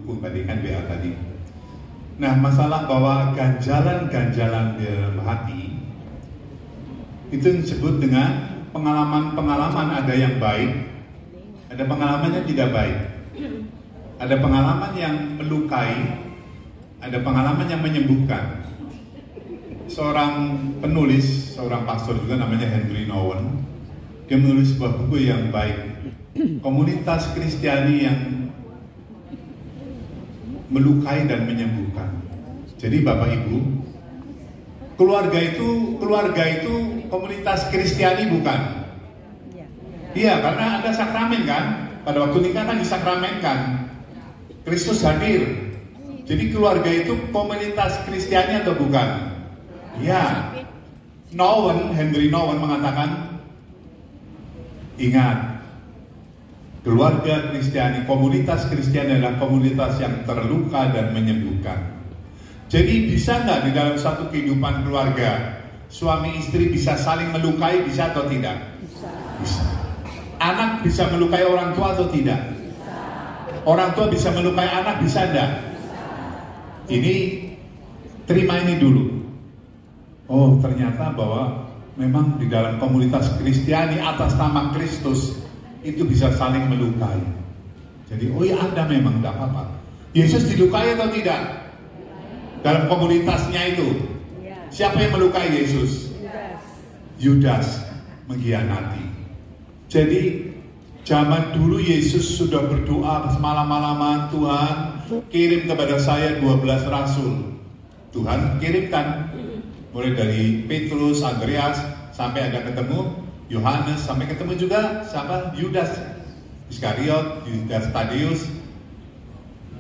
dukung tadi kan WA tadi. Nah, masalah bahwa ganjalan-ganjalan di dalam hati itu disebut dengan pengalaman-pengalaman. Ada yang baik, ada pengalaman yang tidak baik. Ada pengalaman yang melukai, ada pengalaman yang menyembuhkan. Seorang penulis, seorang pastor juga namanya Henry Nouwen, dia menulis sebuah buku yang baik, Komunitas Kristiani yang Melukai dan Menyembuhkan. Jadi Bapak Ibu, keluarga itu komunitas Kristiani bukan? Iya, karena ada sakramen kan? Pada waktu nikah kan disakramenkan, Kristus hadir. Jadi keluarga itu komunitas Kristiani atau bukan? Ya. Henry Nouwen mengatakan, ingat, keluarga Kristiani, komunitas Kristiani adalah komunitas yang terluka dan menyembuhkan. Jadi bisa nggak di dalam satu kehidupan keluarga, suami istri bisa saling melukai, bisa atau tidak? Bisa. Anak bisa melukai orang tua atau tidak? Bisa. Orang tua bisa melukai anak, bisa enggak? Ini, terima ini dulu. Oh, ternyata bahwa memang di dalam komunitas Kristiani atas nama Kristus itu bisa saling melukai. Jadi, oh ya ada memang, tidak apa-apa. Yesus dilukai atau tidak? Dalam komunitasnya itu. Siapa yang melukai Yesus? Yudas mengkhianati. Jadi, zaman dulu Yesus sudah berdoa semalam-malaman, Tuhan kirim kepada saya 12 rasul. Tuhan kirimkan. Mulai dari Petrus, Andreas, sampai ada ketemu Yohanes, sampai ketemu juga siapa? Yudas Iskariot, Yudas Tadeus.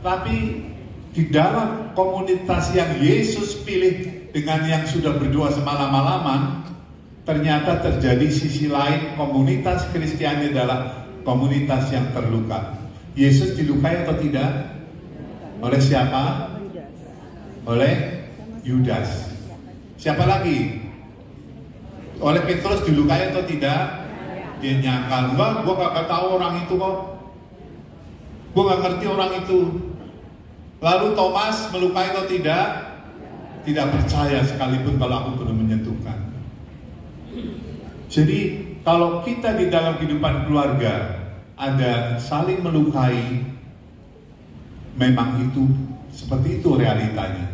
Tapi di dalam komunitas yang Yesus pilih dengan yang sudah berdoa semalam-malaman, ternyata terjadi sisi lain. Komunitas Kristiani adalah komunitas yang terluka. Yesus dilukai atau tidak? Oleh siapa? Oleh Yudas. Siapa lagi? Oleh Petrus dilukai atau tidak? Dia nyangkal, gue gak tahu orang itu kok. Gue gak ngerti orang itu. Lalu Thomas melukai atau tidak? Tidak percaya sekalipun kalau aku belum menyentuhkan. Jadi kalau kita di dalam kehidupan keluarga ada saling melukai, memang itu seperti itu realitanya.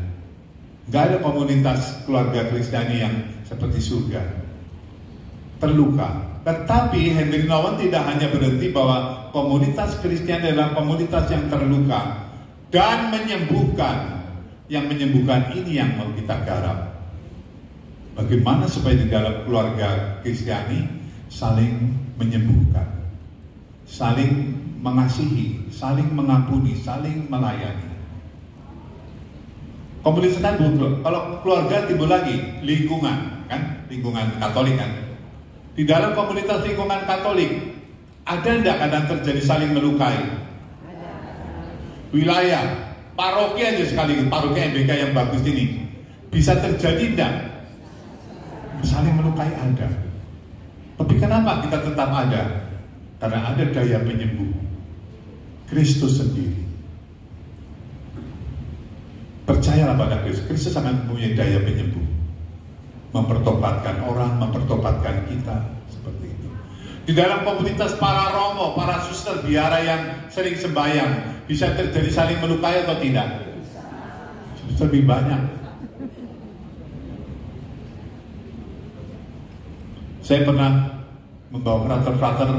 Gak ada komunitas keluarga Kristiani yang seperti surga, terluka. Tetapi Henry Nouwen tidak hanya berhenti bahwa komunitas Kristiani adalah komunitas yang terluka dan menyembuhkan. Yang menyembuhkan ini yang mau kita garap. Bagaimana supaya di dalam keluarga Kristiani saling menyembuhkan, saling mengasihi, saling mengampuni, saling melayani. Komunitas kan butuh. Kalau keluarga timbul lagi lingkungan, kan? Lingkungan Katolik kan. Di dalam komunitas lingkungan Katolik ada enggak kadang terjadi saling melukai? Wilayah, paroki aja sekali, paroki MBK yang bagus ini bisa terjadi enggak? Saling melukai ada. Tapi kenapa kita tetap ada? Karena ada daya penyembuh, Kristus sendiri. Percayalah pada Kristus. Kristus akan mempunyai daya penyembuh, mempertobatkan orang, mempertobatkan kita, seperti itu. Di dalam komunitas para romo, para suster biara yang sering sembahyang, bisa terjadi saling melukai atau tidak? Lebih banyak. Saya pernah membawa frater-frater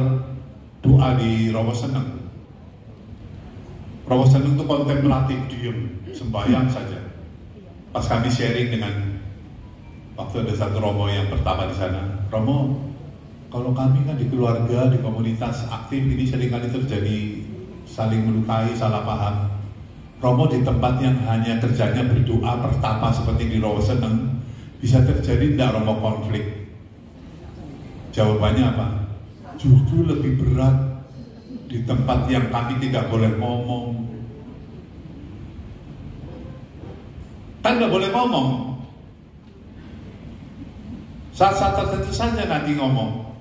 doa di Romo Seneng. Romo Seneng itu kontemplatif, diem, sembahyang saja. Pas kami sharing dengan, waktu ada satu Romo yang pertama di sana, Romo, kalau kami kan di keluarga, di komunitas aktif ini seringkali terjadi saling melukai, salah paham. Romo di tempat yang hanya kerjanya berdoa pertapa seperti di Romo Seneng, bisa terjadi tidak Romo konflik? Jawabannya apa? Justru lebih berat di tempat yang kami tidak boleh ngomong. Kan nggak boleh ngomong. Saat-saat tertentu saja nanti ngomong.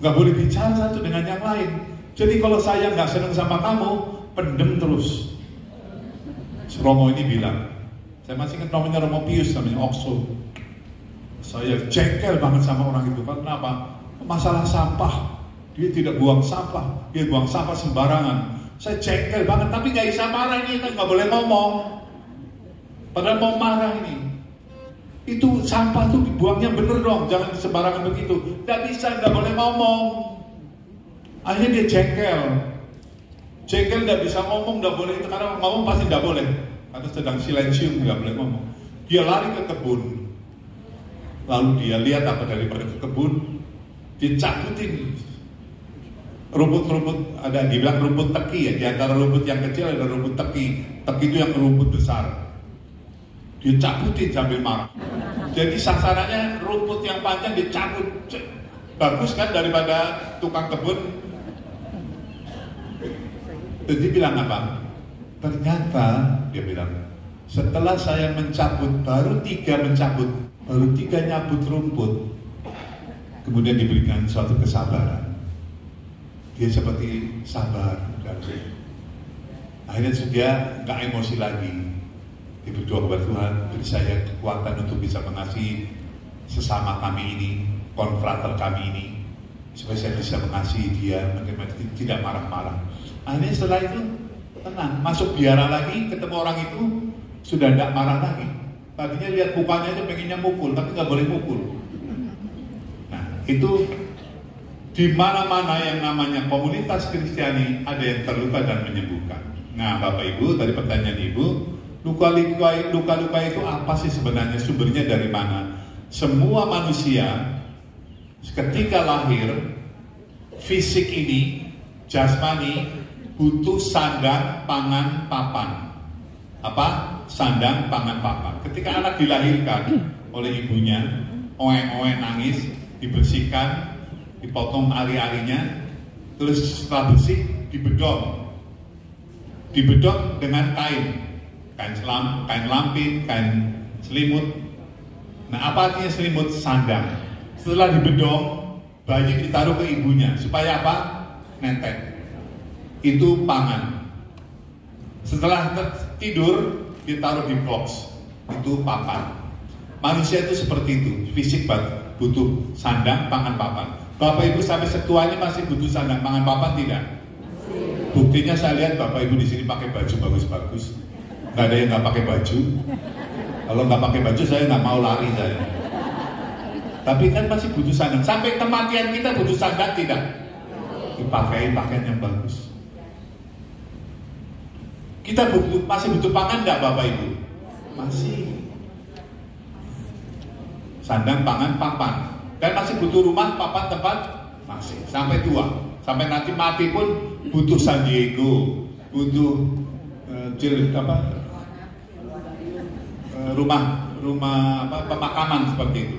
Nggak boleh bicara satu dengan yang lain. Jadi kalau saya nggak senang sama kamu, pendem terus. Romo ini bilang, saya masih ingat namanya Romo Pius, namanya Oxford. Saya jengkel banget sama orang itu. Kenapa? Masalah sampah. Dia tidak buang sampah, dia buang sampah sembarangan. Saya jengkel banget, tapi nggak bisa marah ini, kan nggak boleh ngomong. Padahal mau marah ini. Itu sampah tuh dibuangnya bener dong, jangan sembarangan begitu. Nggak bisa, nggak boleh ngomong. Akhirnya dia jengkel. Jengkel nggak bisa ngomong, nggak boleh itu karena ngomong pasti nggak boleh. Karena sedang silensium, nggak boleh ngomong. Dia lari ke kebun. Lalu dia lihat apa daripada ke kebun, dia cabutin rumput-rumput, ada dibilang rumput teki ya, di antara rumput yang kecil ada rumput teki. Teki itu yang rumput besar. Dia cabutin sambil marah. Jadi sasarannya rumput yang panjang dicabut. Bagus kan daripada tukang kebun. Jadi bilang apa? Ternyata dia bilang, setelah saya mencabut, baru 3 nyabut rumput, kemudian diberikan suatu kesabaran. Dia seperti sabar, dan akhirnya dia nggak emosi lagi. Dia berdoa kepada Tuhan, beri saya kekuatan untuk bisa mengasihi sesama kami ini, konfrater kami ini, supaya saya bisa mengasihi dia, tidak marah-marah. Akhirnya setelah itu tenang, masuk biara lagi, ketemu orang itu sudah tidak marah lagi. Tadinya lihat mukanya itu pengennya mukul, tapi nggak boleh mukul. Nah, itu di mana-mana yang namanya komunitas Kristiani ada yang terluka dan menyembuhkan. Nah, Bapak Ibu, tadi pertanyaan Ibu, luka-luka itu apa sih sebenarnya, sumbernya dari mana? Semua manusia ketika lahir, fisik ini, jasmani, butuh sandang, pangan, papan. Apa? Sandang, pangan, papan. Ketika anak dilahirkan oleh ibunya, oe-oe nangis, dibersihkan, dipotong ari-arinya, terus setelah bersih dibedong dengan kain lampin, kain selimut. Nah, apa artinya selimut? Sandang. Setelah dibedong, bayi ditaruh ke ibunya supaya apa? Netek. Itu pangan. Setelah tidur ditaruh di box, itu papan. Manusia itu seperti itu, fisik butuh sandang, pangan, papan. Bapak Ibu sampai setua ini masih butuh sandang, pangan, papan tidak? Buktinya saya lihat Bapak Ibu di sini pakai baju bagus-bagus. Nggak ada yang nggak pakai baju. Kalau nggak pakai baju saya nggak mau lari saya. Tapi kan masih butuh sandang. Sampai kematian kita butuh sandang tidak? Dipakai pakaian yang bagus. Kita masih butuh pangan nggak Bapak Ibu? Masih. Sandang, pangan, papan. Dan masih butuh rumah, papan, tempat? Masih. Sampai tua. Sampai nanti mati pun butuh San Diego, butuh rumah pemakaman seperti itu.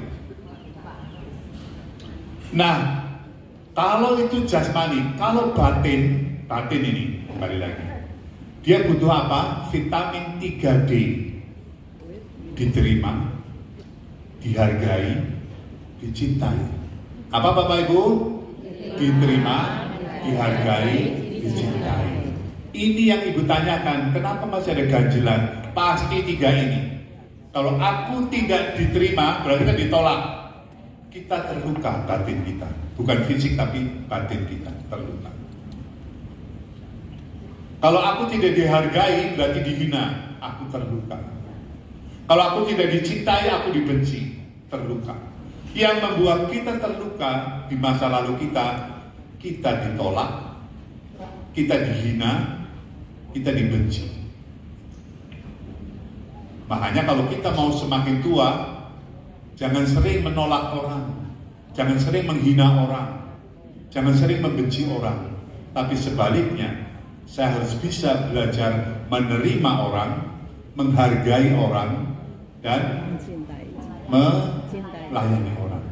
Nah, kalau itu jasmani, kalau batin ini kembali lagi. Dia butuh apa? Vitamin 3D. Diterima, dihargai, dicintai. Apa Bapak Ibu? Diterima, dihargai, dicintai. Ini yang Ibu tanyakan, kenapa masih ada ganjilan? Pasti 3 ini. Kalau aku tidak diterima, berarti kan ditolak. Kita terluka batin kita. Bukan fisik tapi batin kita terluka. Kalau aku tidak dihargai, berarti dihina. Aku terluka. Kalau aku tidak dicintai, aku dibenci. Terluka. Yang membuat kita terluka di masa lalu kita ditolak, kita dihina, kita dibenci. Makanya kalau kita mau semakin tua, jangan sering menolak orang, jangan sering menghina orang, jangan sering membenci orang. Tapi sebaliknya, saya harus bisa belajar menerima orang, menghargai orang, dan melayani orang.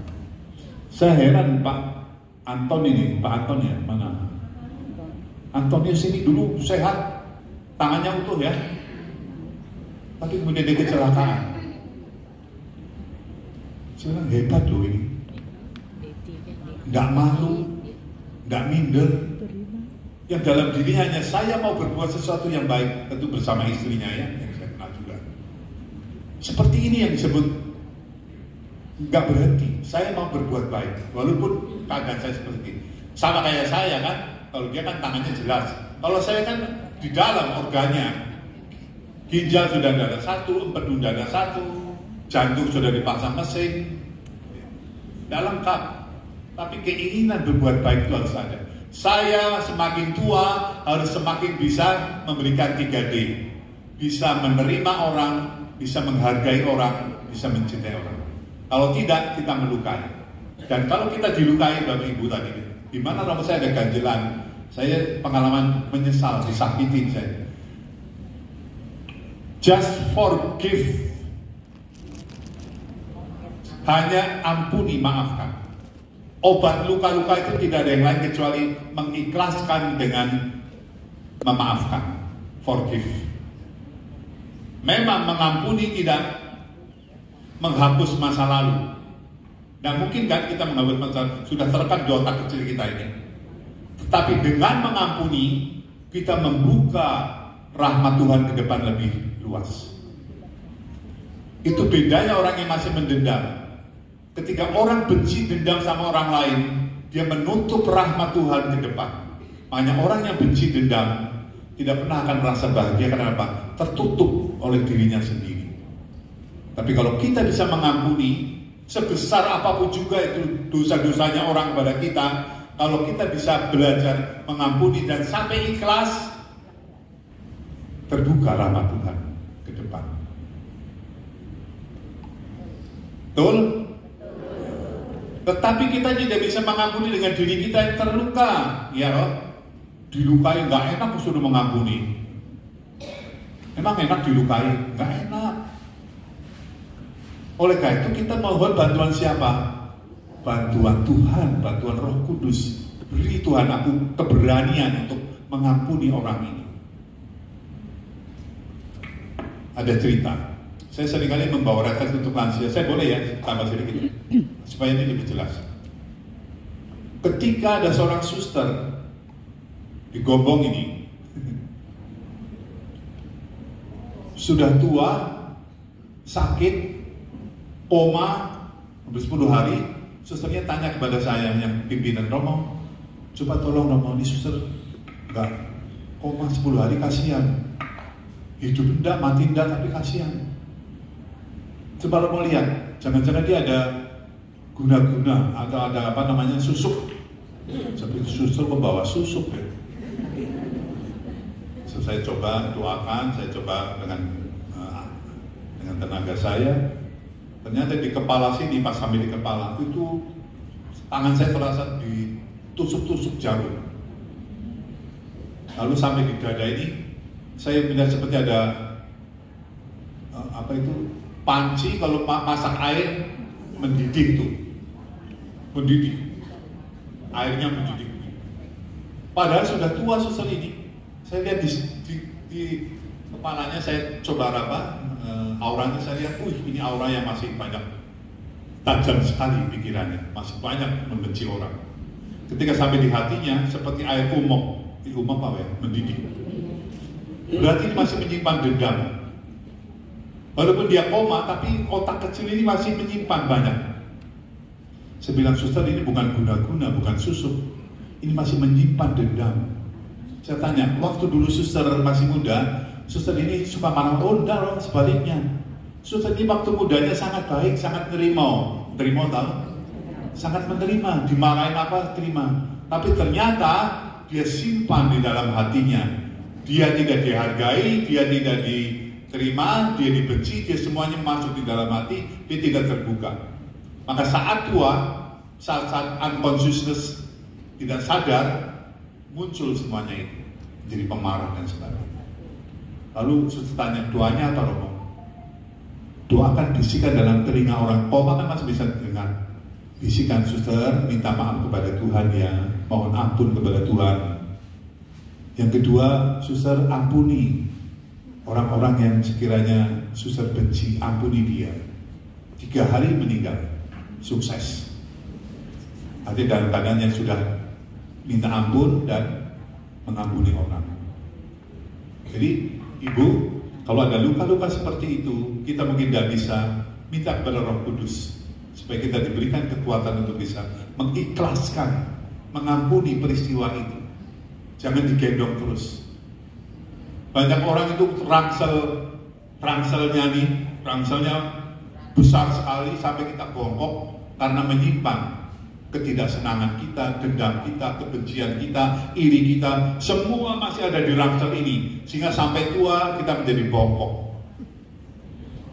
Saya heran Pak Anton ini, Pak Anton ya, mana? Antonius ini dulu sehat, tangannya utuh ya, tapi kemudian dia kecelakaan. Saya bilang hebat loh ini, nggak malu, nggak minder, Yang dalam dirinya hanya saya mau berbuat sesuatu yang baik, tentu bersama istrinya ya, yang saya kenal juga. Seperti ini yang disebut nggak berhenti. Saya mau berbuat baik, walaupun keadaan saya seperti ini. Sama kayak saya kan, kalau dia kan tangannya jelas. Kalau saya kan di dalam organnya, ginjal sudah ada satu, empedu sudah ada satu, jantung sudah dipasang mesin, tidak lengkap. Tapi keinginan berbuat baik itu harus ada. Saya semakin tua harus semakin bisa memberikan 3D. Bisa menerima orang, bisa menghargai orang, bisa mencintai orang. Kalau tidak, kita melukai. Dan kalau kita dilukai, Bapak Ibu tadi, di mana rambut saya ada ganjelan, saya pengalaman menyesal, disakitin saya. Just forgive. Hanya ampuni, maafkan. Obat luka-luka itu tidak ada yang lain kecuali mengikhlaskan dengan memaafkan. Forgive. Memang mengampuni tidak menghapus masa lalu. Dan mungkin kan kita menghapus masa lalu, sudah terekam di otak kecil kita ini. Tetapi dengan mengampuni, kita membuka rahmat Tuhan ke depan lebih luas. Itu bedanya orang yang masih mendendam. Ketika orang benci dendam sama orang lain, dia menutup rahmat Tuhan ke depan. Makanya orang yang benci dendam tidak pernah akan merasa bahagia. Kenapa? Tertutup oleh dirinya sendiri. Tapi kalau kita bisa mengampuni, sebesar apapun juga itu dosa-dosanya orang kepada kita, kalau kita bisa belajar mengampuni dan sampai ikhlas, terbuka rahmat Tuhan ke depan. Betul? Tetapi kita tidak bisa mengampuni dengan diri kita yang terluka. Ya, dilukai nggak enak suruh mengampuni. Emang enak dilukai? Nggak enak. Oleh karena itu kita mohon bantuan siapa? Bantuan Tuhan, bantuan Roh Kudus. Beri Tuhan aku keberanian untuk mengampuni orang ini. Ada cerita. Saya seringkali membawa referensi untuk lansia. Saya boleh ya tambah sedikit supaya ini lebih jelas. Ketika ada seorang suster di Gombong ini sudah tua, sakit, koma, hampir 10 hari, susternya tanya kepada saya yang pimpinan, Romo, coba tolong Romo, ini suster enggak koma 10 hari, kasihan. Hidup enggak, mati enggak, tapi kasihan. Coba Romo lihat, jangan-jangan dia ada guna-guna atau ada apa namanya susuk. Sampai suster membawa susuk ya. So, saya coba doakan, saya coba dengan tenaga saya. Ternyata di kepala sini, pas sampai di kepala itu tangan saya terasa ditusuk-tusuk jarum. Lalu sampai di dada ini, saya melihat seperti ada apa itu panci kalau masak air mendidih tuh, mendidih, airnya mendidih. Padahal sudah tua suster ini. Saya lihat di kepalanya, saya coba auranya, saya lihat, ini aura yang masih banyak, tajam sekali pikirannya, masih banyak membenci orang. Ketika sampai di hatinya, seperti air umok apa ya, mendidih. Berarti ini masih menyimpan dendam. Walaupun dia koma, tapi otak kecil ini masih menyimpan banyak. Saya bilang, suster ini bukan guna-guna, bukan susuk. Ini masih menyimpan dendam. Saya tanya, waktu dulu suster masih muda, suster ini suka marah, oh enggak loh, sebaliknya. Suster ini waktu mudanya sangat baik, sangat nerimo. Nerimo tahu? Sangat menerima, dimarahin apa, terima. Tapi ternyata dia simpan di dalam hatinya. Dia tidak dihargai, dia tidak diterima, dia dibenci, dia semuanya masuk di dalam hati, dia tidak terbuka. Maka saat tua, saat unconsciousness, tidak sadar, muncul semuanya itu. Jadi pemarah dan sebagainya. Lalu suster tanya, doanya apa Romo? Doakan, bisikan dalam telinga orang koma kan masih bisa dengar. Bisikan, suster, minta maaf kepada Tuhan ya, mohon ampun kepada Tuhan. Yang kedua, suster ampuni orang-orang yang sekiranya suster benci, ampuni dia. 3 hari meninggal, sukses. Artinya dalam keadaan yang sudah minta ampun dan mengampuni orang. Jadi Ibu, kalau ada luka-luka seperti itu, kita mungkin tidak bisa minta kepada Roh Kudus supaya kita diberikan kekuatan untuk bisa mengikhlaskan, mengampuni peristiwa itu. Jangan digendong terus. Banyak orang itu rangselnya besar sekali sampai kita bongkok karena menyimpan ketidaksenangan kita, dendam kita, kebencian kita, iri kita, semua masih ada di rangsel ini, sehingga sampai tua kita menjadi bongkok.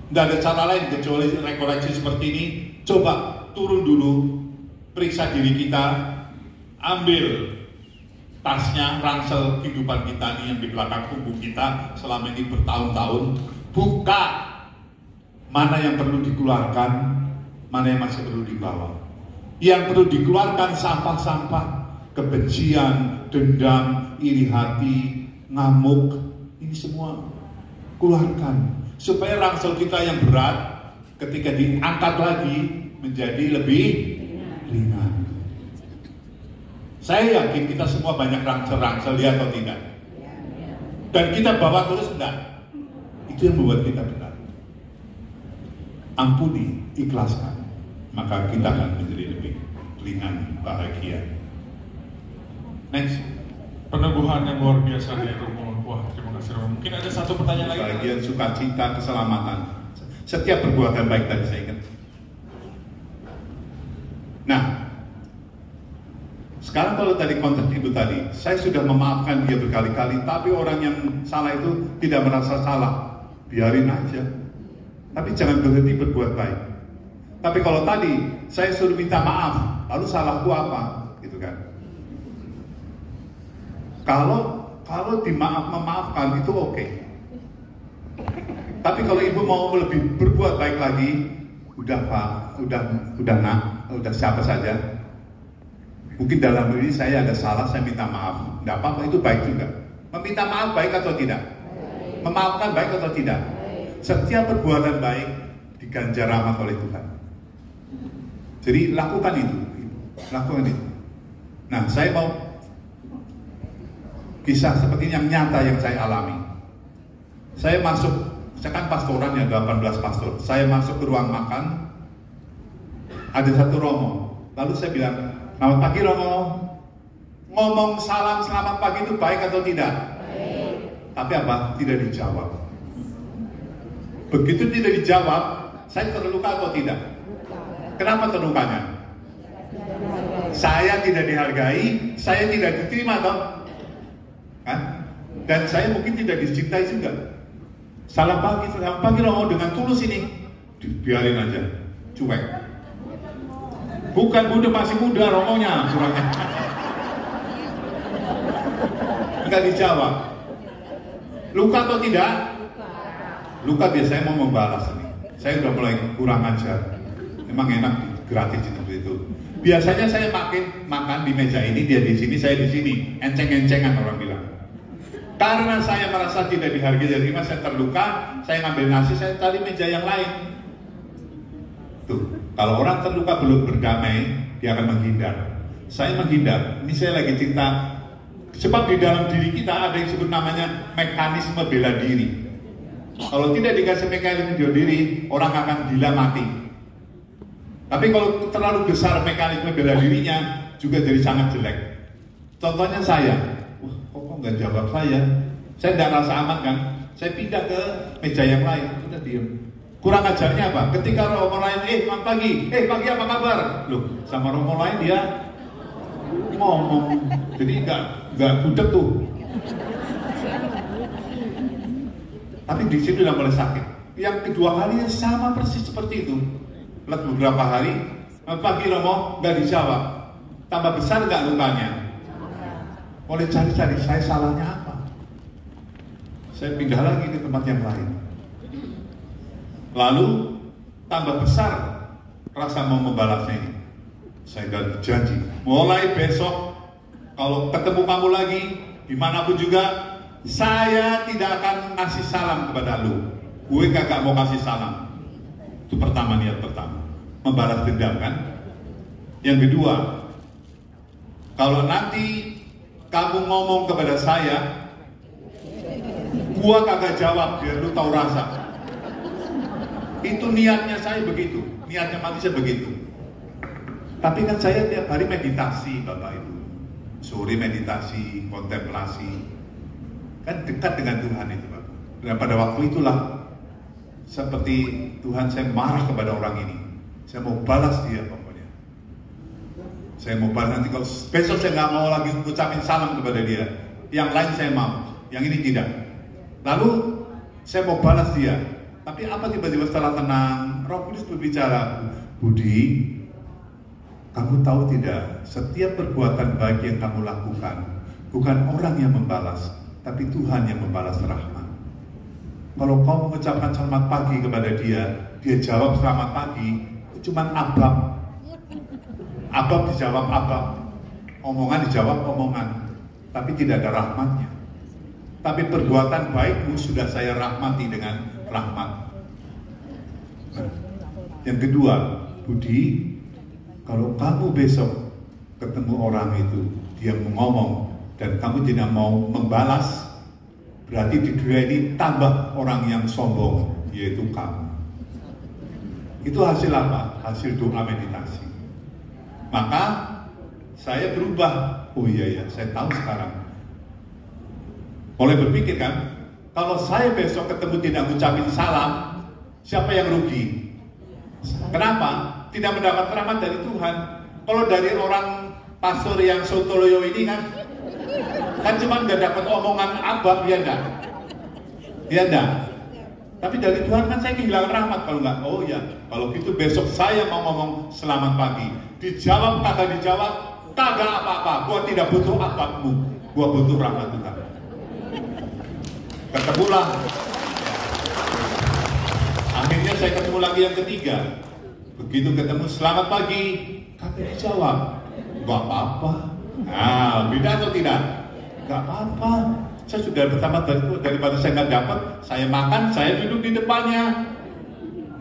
Tidak ada cara lain kecuali rekoleksi seperti ini. Coba turun dulu, periksa diri kita, ambil tasnya, rangsel kehidupan kita ini yang di belakang punggung kita selama ini bertahun-tahun, buka mana yang perlu dikeluarkan, mana yang masih perlu dibawa. Yang perlu dikeluarkan sampah-sampah, kebencian, dendam, iri hati, ngamuk, ini semua keluarkan supaya rangsel kita yang berat ketika diangkat lagi menjadi lebih ringan. Saya yakin kita semua banyak rangsel-rangsel, ya atau tidak? Dan kita bawa terus enggak? Itu yang membuat kita benar. Ampuni, ikhlaskan, maka kita akan menjadi lebih ringan, bahagia. Next. Peneguhan yang luar biasa dari Romo. Wah, terima kasih Romo. Mungkin ada satu pertanyaan lagi. Bahagia, sukacita, keselamatan. Setiap perbuatan baik tadi saya ingat. Nah, sekarang kalau tadi konteks itu tadi, saya sudah memaafkan dia berkali-kali, tapi orang yang salah itu tidak merasa salah, biarin aja. Tapi jangan berhenti berbuat baik. Tapi kalau tadi saya suruh minta maaf, lalu salahku apa? Gitu kan? Kalau memaafkan itu oke. Tapi kalau ibu mau lebih berbuat baik lagi, udah Pak, udah nak, udah siapa saja. Mungkin dalam diri saya ada salah, saya minta maaf. Tidak apa-apa, itu baik juga. Meminta maaf baik atau tidak? Memaafkan baik atau tidak? Setiap perbuatan baik diganjar rahmat oleh Tuhan. Jadi lakukan itu. Nah, saya mau kisah seperti yang nyata yang saya alami. Saya kan pastoran ya, 18 pastor. Saya masuk ke ruang makan, ada satu romo. Lalu saya bilang, "Selamat pagi Romo." Ngomong salam selamat pagi itu baik atau tidak? Baik. Tapi apa? Tidak dijawab. Begitu tidak dijawab, saya terluka atau tidak? Kenapa terlukanya? Saya tidak dihargai, saya tidak diterima toh? Dan saya mungkin tidak dicintai juga. Selamat pagi Romo dengan tulus ini. Biarin aja, cuek. Bukan udah masih muda romonya, kurangnya. Enggak dijawab. Luka atau tidak? Luka biasanya mau membalas ini. Saya udah mulai kurang ajar. Memang enak gratis seperti itu. Biasanya saya makan di meja ini, dia di sini, saya di sini. Enceng-encengan orang bilang. Karena saya merasa tidak dihargai dari Mas, saya terluka, saya ngambil nasi, saya cari meja yang lain. Tuh, kalau orang terluka belum berdamai, dia akan menghindar. Saya menghindar, ini saya lagi cerita. Sebab di dalam diri kita ada yang disebut namanya mekanisme bela diri. Kalau tidak dikasih mekanisme bela diri, orang akan gila mati. Tapi kalau terlalu besar mekanisme bela dirinya, juga jadi sangat jelek. Contohnya saya, kok nggak jawab saya tidak rasa aman kan, saya pindah ke meja yang lain, udah diem. Kurang ajarnya apa? Ketika romo lain, pagi apa kabar? Loh, sama romo lain dia ngomong, jadi nggak budek tuh. Tapi di situ udah mulai sakit. Yang kedua kalinya sama persis seperti itu. Beberapa hari, pagi romo nggak dijawab. Tambah besar nggak lukanya? Mulai cari-cari, saya salahnya apa? Saya pindah lagi ke tempat yang lain. Lalu tambah besar rasa mau membalasnya ini. Saya udah janji, mulai besok kalau ketemu kamu lagi dimanapun juga, saya tidak akan ngasih salam kepada lu. Gue kagak mau kasih salam. Itu pertama, niat pertama, membalas dendam kan. Yang kedua, kalau nanti kamu ngomong kepada saya, gua kagak jawab biar lu tahu rasa. Itu niatnya saya begitu, niatnya manusia begitu. Tapi kan saya tiap hari meditasi, Bapak Ibu. Sore meditasi, kontemplasi. Kan dekat dengan Tuhan itu, Bapak. Dan pada waktu itulah, seperti Tuhan, saya marah kepada orang ini. Saya mau balas dia pokoknya. Saya mau balas, nanti kalau besok saya nggak mau lagi ucapin salam kepada dia. Yang lain saya mau, yang ini tidak. Lalu saya mau balas dia. Tapi apa tiba-tiba setelah tenang, Roh Kudus berbicara, Budi, kamu tahu tidak, setiap perbuatan baik yang kamu lakukan, bukan orang yang membalas, tapi Tuhan yang membalas rahmat. Kalau kau mengucapkan selamat pagi kepada dia, dia jawab selamat pagi, itu cuma abab. Abab dijawab abab, omongan dijawab omongan, tapi tidak ada rahmatnya. Tapi perbuatan baikmu sudah saya rahmati dengan rahmat. Yang kedua, Budi, kalau kamu besok ketemu orang itu, dia ngomong dan kamu tidak mau membalas, berarti di dunia ini tambah orang yang sombong, yaitu kamu. Itu hasil apa? Hasil doa meditasi. Maka saya berubah. Oh iya, saya tahu sekarang. Mulai berpikir kan, kalau saya besok ketemu tidak mengucapin salam, siapa yang rugi? Kenapa? Tidak mendapat rahmat dari Tuhan. Kalau dari orang pastor yang sontoloyo ini kan cuma nggak dapat omongan abab, ya enggak? Ya enggak? Tapi dari Tuhan kan saya kehilangan rahmat kalau enggak. Oh ya, kalau gitu besok saya mau ngomong selamat pagi. Dijawab kagak dijawab, kagak apa-apa. Gua tidak butuh ababmu, gua butuh rahmat Tuhan. Ketemulah. Akhirnya saya ketemu lagi yang ketiga. Begitu ketemu selamat pagi, kagak dijawab. Gak apa-apa. Nah, beda atau tidak? Gak apa-apa. Saya sudah pertama daripada saya nggak dapat, saya makan, saya duduk di depannya.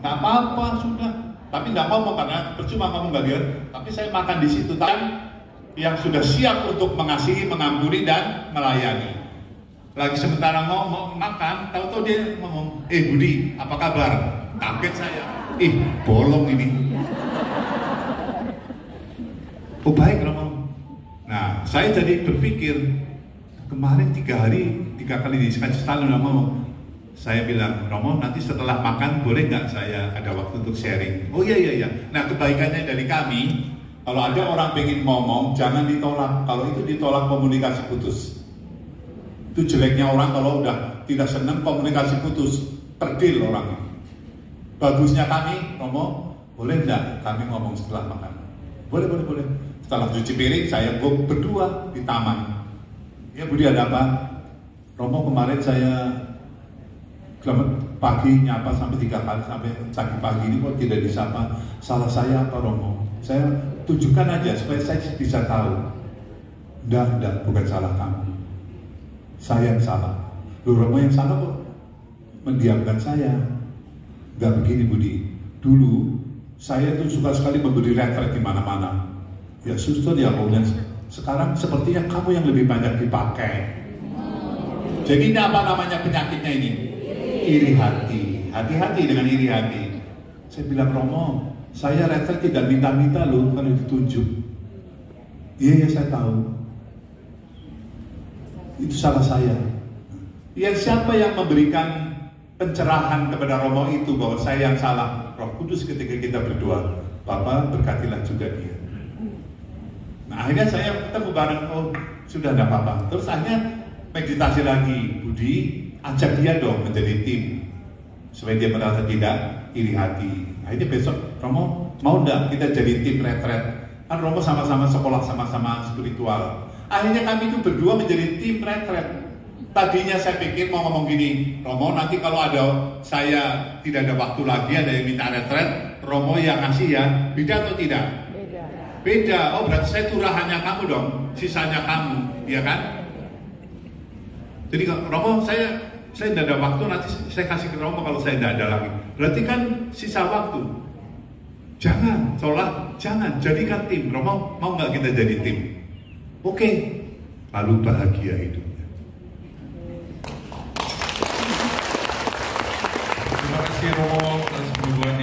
Gak apa-apa sudah. Tapi nggak ngomong karena percuma ngomong nggak dia. Tapi saya makan di situ kan, yang sudah siap untuk mengasihi, mengampuni dan melayani. Lagi sementara ngomong makan, tahu-tahu dia ngomong, Budi, apa kabar? Kaget saya. Bolong ini. Oh baik Romo. Nah, saya jadi berpikir kemarin 3 kali dikasih salam Romo. Saya bilang, Romo nanti setelah makan boleh nggak saya ada waktu untuk sharing? Oh iya. Nah kebaikannya dari kami, kalau ada orang pengen ngomong jangan ditolak. Kalau itu ditolak komunikasi putus. Itu jeleknya orang kalau udah tidak senang komunikasi putus, perdil orang. Bagusnya kami, Romo, boleh enggak kami ngomong setelah makan? Boleh. Setelah cuci piring, saya berdua di taman. Ya Budi ada apa? Romo kemarin saya pagi nyapa sampai 3 kali, sampai pagi pagi ini kok tidak disapa. Salah saya apa Romo? Saya tunjukkan aja supaya saya bisa tahu. Enggak, bukan salah kamu. Saya yang salah. Romo yang salah kok mendiamkan saya. Gak begini Budi, dulu saya tuh suka sekali memberi retret di mana-mana. Ya suster ya Romo, sekarang sepertinya kamu yang lebih banyak dipakai. Jadi ini apa namanya penyakitnya ini? Iri hati. Hati-hati dengan iri hati. Saya bilang Romo, saya retret tidak minta-minta loh kalau ditunjuk. Iya saya tahu. Itu salah saya. Ya siapa yang memberikan pencerahan kepada Romo itu bahwa saya yang salah? Roh Kudus ketika kita berdoa, Bapak berkatilah juga dia. Nah akhirnya saya ketemu bareng, oh sudah ada apa-apa. Terus akhirnya meditasi lagi, Budi ajak dia dong menjadi tim supaya dia merasa tidak iri hati. Akhirnya besok Romo mau enggak kita jadi tim retret? Kan Romo sama-sama sekolah, sama-sama spiritual. Akhirnya kami itu berdua menjadi tim retret. Tadinya saya pikir mau ngomong gini, Romo nanti kalau ada saya tidak ada waktu lagi, ada yang minta retret, Romo yang ngasih ya, beda atau tidak? Beda. Oh berarti saya turahannya kamu dong, sisanya kamu, ya kan? Jadi Romo saya tidak ada waktu, nanti saya kasih ke Romo kalau saya tidak ada lagi. Berarti kan sisa waktu. Jangan, jadikan tim. Romo mau nggak kita jadi tim? Oke. lalu bahagia hidupnya. Terima kasih Romo atas penubuhan